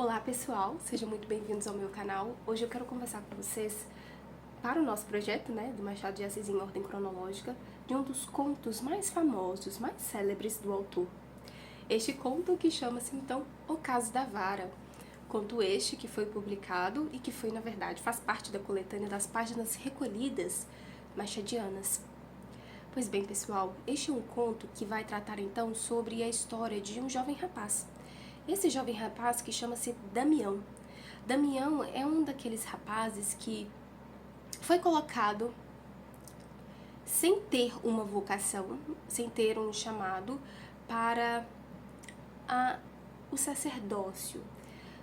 Olá pessoal, sejam muito bem-vindos ao meu canal. Hoje eu quero conversar com vocês para o nosso projeto, do Machado de Assis em ordem cronológica, de um dos contos mais famosos, mais célebres do autor. Este conto que chama-se então O Caso da Vara. Conto este que foi publicado e que foi, na verdade, faz parte da coletânea das páginas recolhidas machadianas. Pois bem, pessoal, este é um conto que vai tratar então sobre a história de um jovem rapaz. Esse jovem rapaz que chama-se Damião. Damião é um daqueles rapazes que foi colocado sem ter uma vocação, sem ter um chamado para o sacerdócio.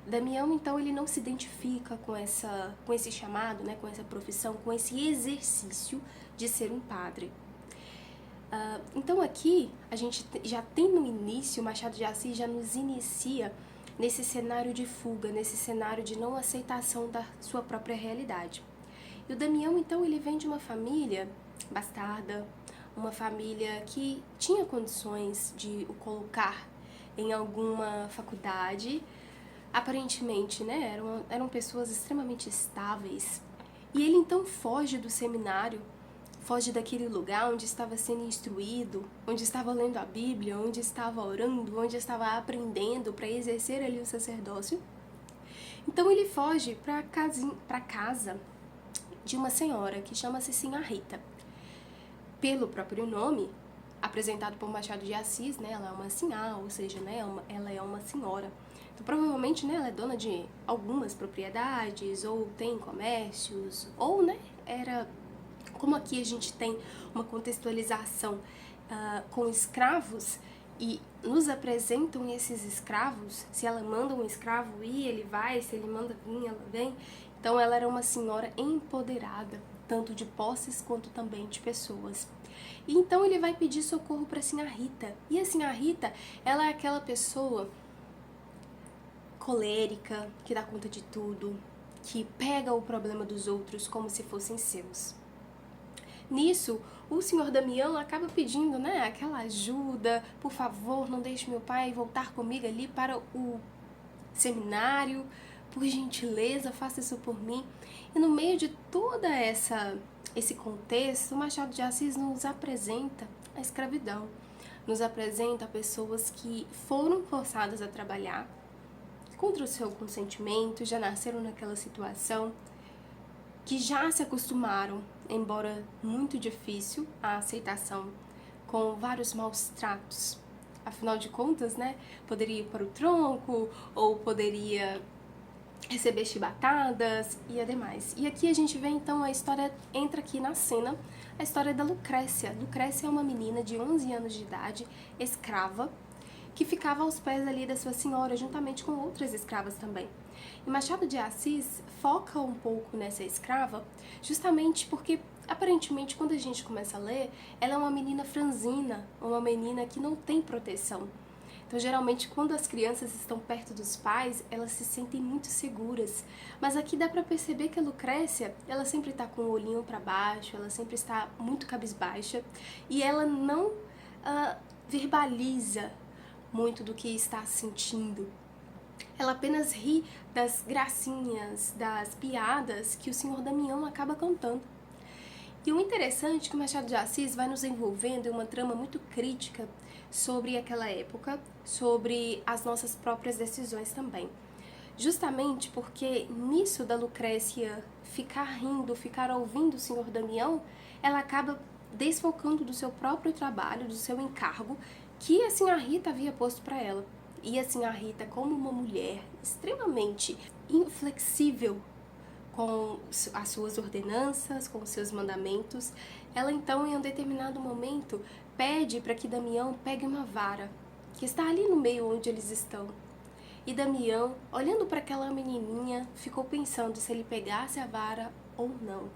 Damião, então, ele não se identifica com esse chamado, com essa profissão, com esse exercício de ser um padre. Então aqui, a gente já tem no início, o Machado de Assis já nos inicia nesse cenário de fuga, nesse cenário de não aceitação da sua própria realidade. E o Damião, então, ele vem de uma família bastarda, uma família que tinha condições de o colocar em alguma faculdade, aparentemente, eram pessoas extremamente estáveis. E ele então foge do seminário, foge daquele lugar onde estava sendo instruído, onde estava lendo a Bíblia, onde estava orando, onde estava aprendendo para exercer ali o sacerdócio. Então ele foge para casa de uma senhora que chama-se Sinhá Rita. Pelo próprio nome, apresentado por Machado de Assis, ela é uma sinhá, ou seja, ela é uma senhora. Então, provavelmente, ela é dona de algumas propriedades, ou tem comércios, ou, era... Como aqui a gente tem uma contextualização com escravos e nos apresentam esses escravos, se ela manda um escravo ir, ele vai, se ele manda vir, ela vem. Então ela era uma senhora empoderada, tanto de posses quanto também de pessoas. E então ele vai pedir socorro para a Sinhá Rita. E a Sinhá Rita, ela é aquela pessoa colérica, que dá conta de tudo, que pega o problema dos outros como se fossem seus. Nisso, o senhor Damião acaba pedindo, aquela ajuda, por favor, não deixe meu pai voltar comigo ali para o seminário, por gentileza, faça isso por mim. E no meio de toda esse contexto, o Machado de Assis nos apresenta a escravidão, nos apresenta pessoas que foram forçadas a trabalhar contra o seu consentimento, já nasceram naquela situação, que já se acostumaram, embora muito difícil, a aceitação com vários maus tratos. Afinal de contas, poderia ir para o tronco, ou poderia receber chibatadas e ademais. E aqui a gente vê então a história, entra aqui na cena, a história da Lucrécia. Lucrécia é uma menina de 11 anos de idade, escrava, que ficava aos pés ali da sua senhora, juntamente com outras escravas também. E Machado de Assis foca um pouco nessa escrava, justamente porque, aparentemente, quando a gente começa a ler, ela é uma menina franzina, uma menina que não tem proteção. Então, geralmente, quando as crianças estão perto dos pais, elas se sentem muito seguras. Mas aqui dá pra perceber que a Lucrécia, ela sempre tá com o olhinho pra baixo, ela sempre está muito cabisbaixa, e ela não verbaliza muito do que está sentindo. Ela apenas ri das gracinhas, das piadas que o senhor Damião acaba contando. E o interessante é que o Machado de Assis vai nos envolvendo em uma trama muito crítica sobre aquela época, sobre as nossas próprias decisões também. Justamente porque nisso da Lucrécia ficar rindo, ficar ouvindo o senhor Damião, ela acaba desfocando do seu próprio trabalho, do seu encargo, que a Sinhá Rita havia posto para ela. E a Sinhá Rita, como uma mulher extremamente inflexível com as suas ordenanças, com os seus mandamentos, ela então, em um determinado momento, pede para que Damião pegue uma vara, que está ali no meio onde eles estão. E Damião, olhando para aquela menininha, ficou pensando se ele pegasse a vara ou não.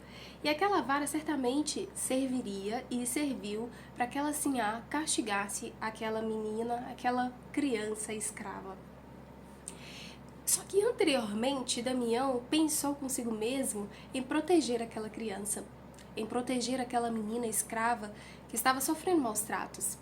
E aquela vara certamente serviria e serviu para que aquela sinhá castigasse aquela menina, aquela criança escrava. Só que anteriormente, Damião pensou consigo mesmo em proteger aquela criança, em proteger aquela menina escrava que estava sofrendo maus tratos.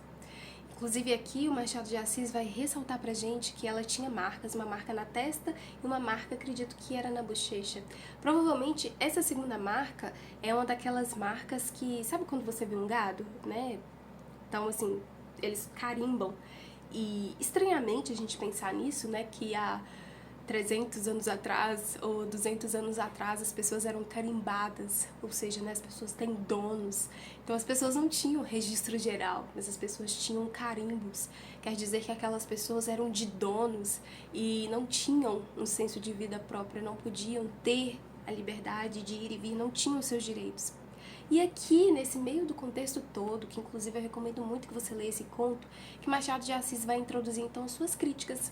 Inclusive aqui o Machado de Assis vai ressaltar pra gente que ela tinha marcas, uma marca na testa e uma marca, acredito que era na bochecha. Provavelmente essa segunda marca é uma daquelas marcas que, sabe quando você vê um gado, né? Então assim, eles carimbam. E estranhamente a gente pensar nisso, né, que há 300 anos atrás ou 200 anos atrás as pessoas eram carimbadas, ou seja, né, as pessoas têm donos. Então as pessoas não tinham registro geral, mas as pessoas tinham carimbos. Quer dizer que aquelas pessoas eram de donos e não tinham um senso de vida própria, não podiam ter a liberdade de ir e vir, não tinham seus direitos. E aqui, nesse meio do contexto todo, que inclusive eu recomendo muito que você leia esse conto, que Machado de Assis vai introduzir então suas críticas.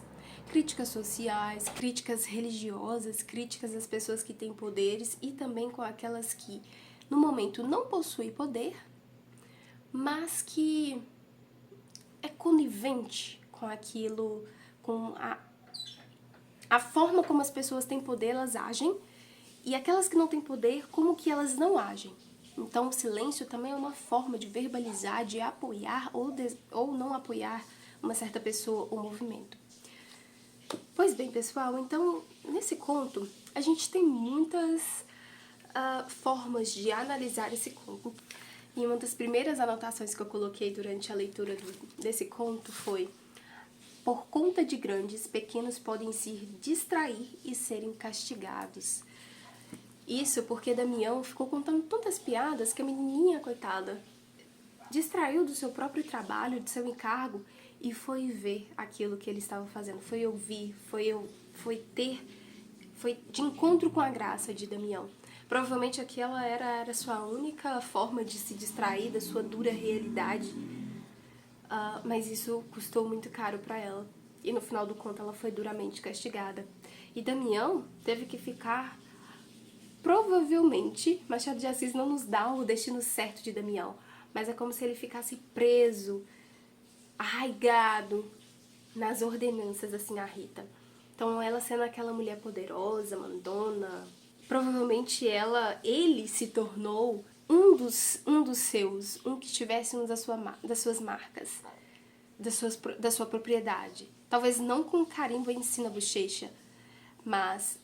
Críticas sociais, críticas religiosas, críticas às pessoas que têm poderes e também com aquelas que no momento não possuem poder, mas que é conivente com aquilo, com a forma como as pessoas têm poder, elas agem, e aquelas que não têm poder, como que elas não agem. Então o silêncio também é uma forma de verbalizar, de apoiar ou não apoiar uma certa pessoa ou movimento. Pois bem, pessoal, então nesse conto a gente tem muitas formas de analisar esse conto. E uma das primeiras anotações que eu coloquei durante a leitura desse conto foi: por conta de grandes, pequenos podem se distrair e serem castigados. Isso porque Damião ficou contando tantas piadas que a menininha, coitada, distraiu do seu próprio trabalho, do seu encargo e foi ver aquilo que ele estava fazendo, foi ouvir, foi de encontro com a graça de Damião. Provavelmente aquela era sua única forma de se distrair da sua dura realidade, mas isso custou muito caro para ela. E no final do conto ela foi duramente castigada. E Damião teve que ficar... Provavelmente, Machado de Assis não nos dá o destino certo de Damião, mas é como se ele ficasse preso, arraigado nas ordenanças, assim, a Rita. Então ela sendo aquela mulher poderosa, mandona, provavelmente ele se tornou um dos seus, um que tivesse uma das suas marcas, da sua propriedade. Talvez não com carimbo em si na bochecha, mas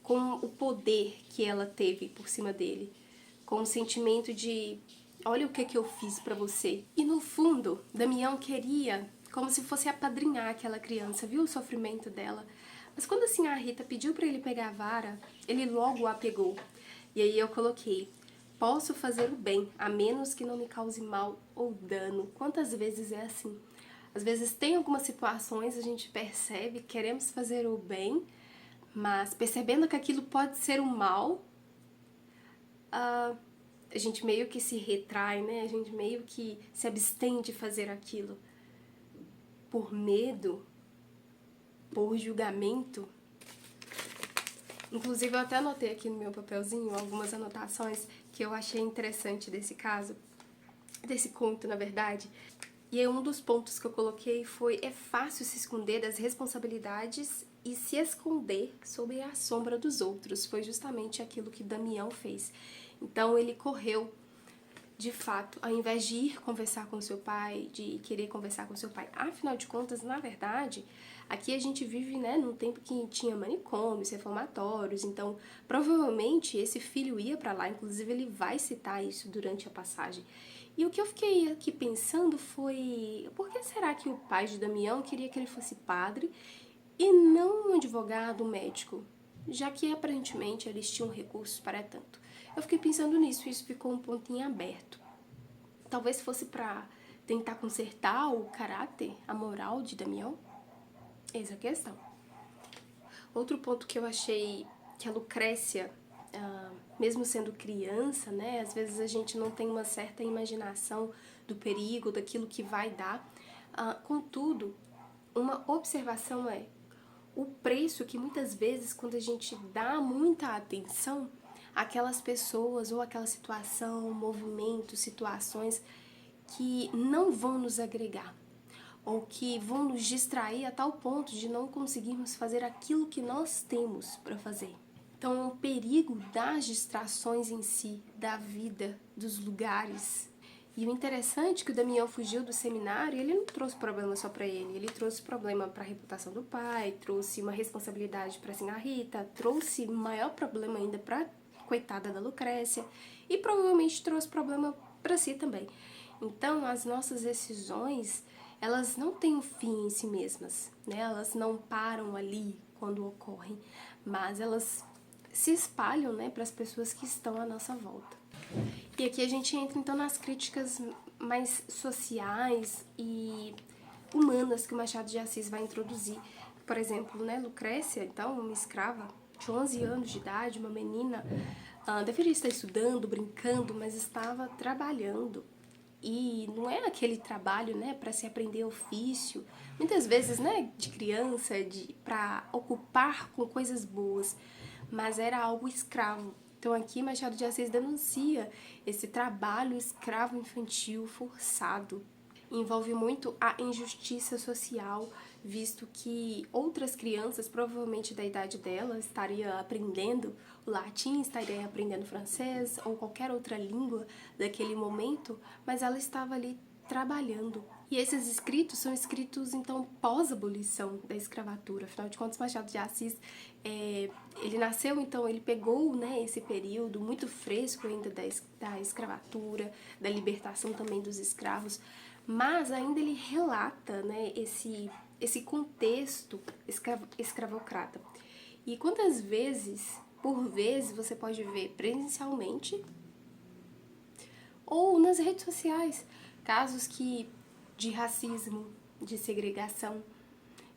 com o poder que ela teve por cima dele, com o sentimento de olha o que eu fiz pra você. E no fundo, Damião queria como se fosse apadrinhar aquela criança, viu o sofrimento dela. Mas quando assim a Rita pediu pra ele pegar a vara, ele logo a pegou. E aí eu coloquei: posso fazer o bem, a menos que não me cause mal ou dano. Quantas vezes é assim? Às vezes tem algumas situações, a gente percebe, queremos fazer o bem, mas percebendo que aquilo pode ser um mal, a gente meio que se retrai, né? A gente meio que se abstém de fazer aquilo por medo, por julgamento. Inclusive eu até anotei aqui no meu papelzinho algumas anotações que eu achei interessante desse caso, desse conto, na verdade. E aí um dos pontos que eu coloquei foi: é fácil se esconder das responsabilidades e se esconder sob a sombra dos outros. Foi justamente aquilo que Damião fez. Então ele correu, de fato, ao invés de ir conversar com seu pai, de querer conversar com seu pai. Afinal de contas, na verdade, aqui a gente vive, né, num tempo que tinha manicômios, reformatórios, então provavelmente esse filho ia pra lá, inclusive ele vai citar isso durante a passagem. E o que eu fiquei aqui pensando foi: por que será que o pai de Damião queria que ele fosse padre e não um advogado, um médico? Já que aparentemente eles tinham recursos para tanto. Eu fiquei pensando nisso e isso ficou um pontinho aberto. Talvez fosse para tentar consertar o caráter, a moral de Damião? Essa é a questão. Outro ponto que eu achei que a Lucrécia, mesmo sendo criança, né, às vezes a gente não tem uma certa imaginação do perigo, daquilo que vai dar. Contudo, uma observação é o preço que muitas vezes, quando a gente dá muita atenção àquelas pessoas ou àquela situação, movimentos, situações que não vão nos agregar ou que vão nos distrair a tal ponto de não conseguirmos fazer aquilo que nós temos para fazer. Então, o perigo das distrações em si, da vida, dos lugares. E o interessante é que o Damião fugiu do seminário e ele não trouxe problema só para ele trouxe problema para a reputação do pai, trouxe uma responsabilidade para a Rita, trouxe maior problema ainda para coitada da Lucrécia e provavelmente trouxe problema para si também. Então, as nossas decisões, elas não têm um fim em si mesmas, né? Elas não param ali quando ocorrem, mas elas se espalham, né, para as pessoas que estão à nossa volta. E aqui a gente entra então nas críticas mais sociais e humanas que o Machado de Assis vai introduzir. Por exemplo, né, Lucrécia, então, uma escrava de 11 anos de idade, uma menina, deveria estar estudando, brincando, mas estava trabalhando. E não é aquele trabalho, né, para se aprender ofício, muitas vezes, né, de criança, para ocupar com coisas boas, mas era algo escravo. Então aqui Machado de Assis denuncia esse trabalho escravo infantil forçado. Envolve muito a injustiça social, visto que outras crianças, provavelmente da idade dela, estariam aprendendo o latim, estariam aprendendo francês ou qualquer outra língua daquele momento, mas ela estava ali trabalhando. E esses escritos são escritos, então, pós-abolição da escravatura. Afinal de contas, Machado de Assis, ele nasceu, então, ele pegou, né, esse período muito fresco ainda da escravatura, da libertação também dos escravos, mas ainda ele relata, né, esse contexto escravocrata. E quantas vezes, por vezes, você pode ver presencialmente ou nas redes sociais casos de racismo, de segregação.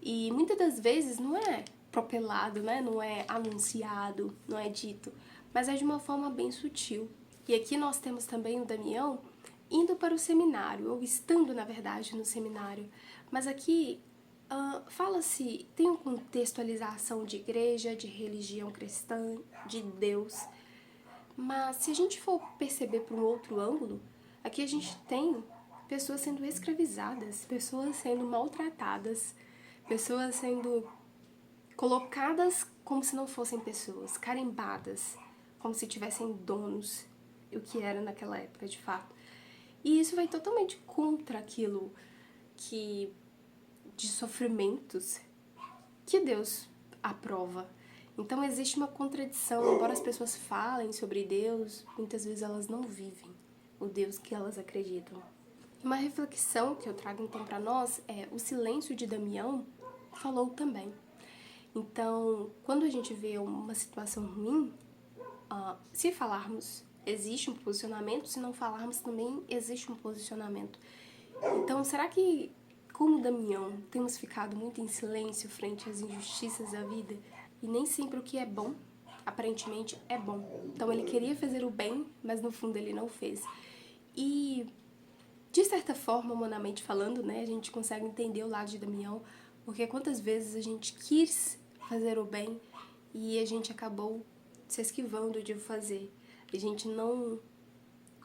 E muitas das vezes não é propelado, né? Não é anunciado, não é dito, mas é de uma forma bem sutil. E aqui nós temos também o Damião indo para o seminário, ou estando, na verdade, no seminário. Mas aqui fala-se, tem uma contextualização de igreja, de religião cristã, de Deus. Mas se a gente for perceber por um outro ângulo, aqui a gente tem pessoas sendo escravizadas, pessoas sendo maltratadas, pessoas sendo colocadas como se não fossem pessoas, carimbadas, como se tivessem donos, o que era naquela época de fato. E isso vai totalmente contra aquilo de sofrimentos que Deus aprova. Então existe uma contradição, embora as pessoas falem sobre Deus, muitas vezes elas não vivem o Deus que elas acreditam. Uma reflexão que eu trago então para nós é o silêncio de Damião falou também. Então, quando a gente vê uma situação ruim, se falarmos, existe um posicionamento, se não falarmos também existe um posicionamento. Então, será que, como Damião, temos ficado muito em silêncio frente às injustiças da vida? E nem sempre o que é bom, aparentemente, é bom. Então ele queria fazer o bem, mas no fundo ele não fez. E, de certa forma, humanamente falando, né, a gente consegue entender o lado de Damião, porque quantas vezes a gente quis fazer o bem e a gente acabou se esquivando de o fazer. A gente não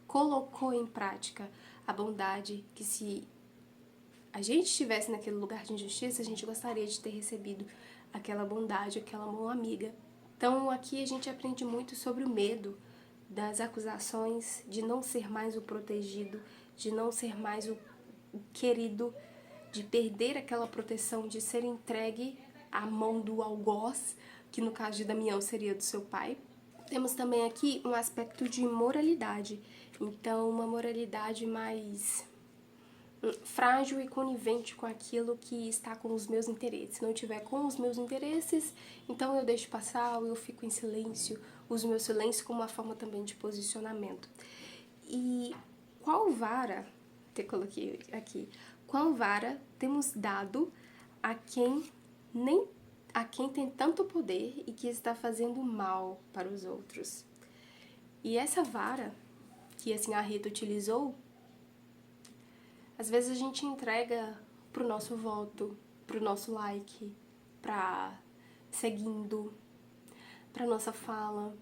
colocou em prática a bondade que, se a gente estivesse naquele lugar de injustiça, a gente gostaria de ter recebido aquela bondade, aquela mão amiga. Então aqui a gente aprende muito sobre o medo das acusações, de não ser mais o protegido, de não ser mais o querido, de perder aquela proteção, de ser entregue à mão do algoz, que no caso de Damião seria do seu pai. Temos também aqui um aspecto de moralidade, então uma moralidade mais frágil e conivente com aquilo que está com os meus interesses. Se não tiver com os meus interesses, então eu deixo passar, ou eu fico em silêncio, uso meu silêncio como uma forma também de posicionamento. E qual vara, até coloquei aqui, qual vara temos dado a quem tem tanto poder e que está fazendo mal para os outros? E essa vara que assim a Rita utilizou, às vezes a gente entrega pro nosso voto, pro nosso like, pra seguindo, pra nossa fala,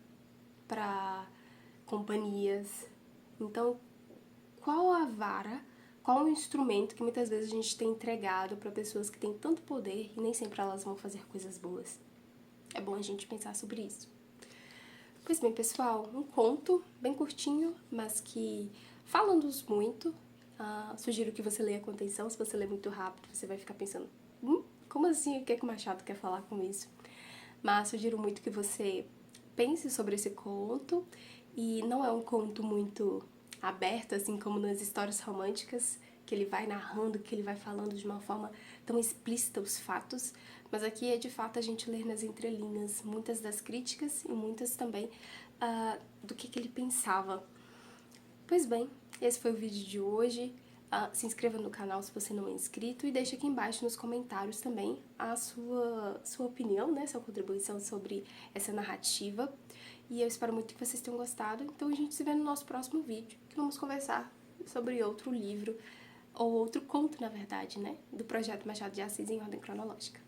pra companhias. Então, qual a vara, qual o instrumento que muitas vezes a gente tem entregado para pessoas que têm tanto poder e nem sempre elas vão fazer coisas boas? É bom a gente pensar sobre isso. Pois bem, pessoal, um conto bem curtinho, mas que falando-os muito. Sugiro que você leia com atenção. Se você ler muito rápido, você vai ficar pensando, como assim? O que é que o Machado quer falar com isso? Mas sugiro muito que você pense sobre esse conto. E não é um conto muito aberto, assim como nas histórias românticas, que ele vai narrando, que ele vai falando de uma forma tão explícita os fatos, mas aqui é de fato a gente ler nas entrelinhas muitas das críticas e muitas também do que ele pensava. Pois bem, esse foi o vídeo de hoje. Se inscreva no canal se você não é inscrito e deixe aqui embaixo nos comentários também a sua opinião, né, sua contribuição sobre essa narrativa. E eu espero muito que vocês tenham gostado. Então a gente se vê no nosso próximo vídeo, que vamos conversar sobre outro livro, ou outro conto, na verdade, né, do projeto Machado de Assis em ordem cronológica.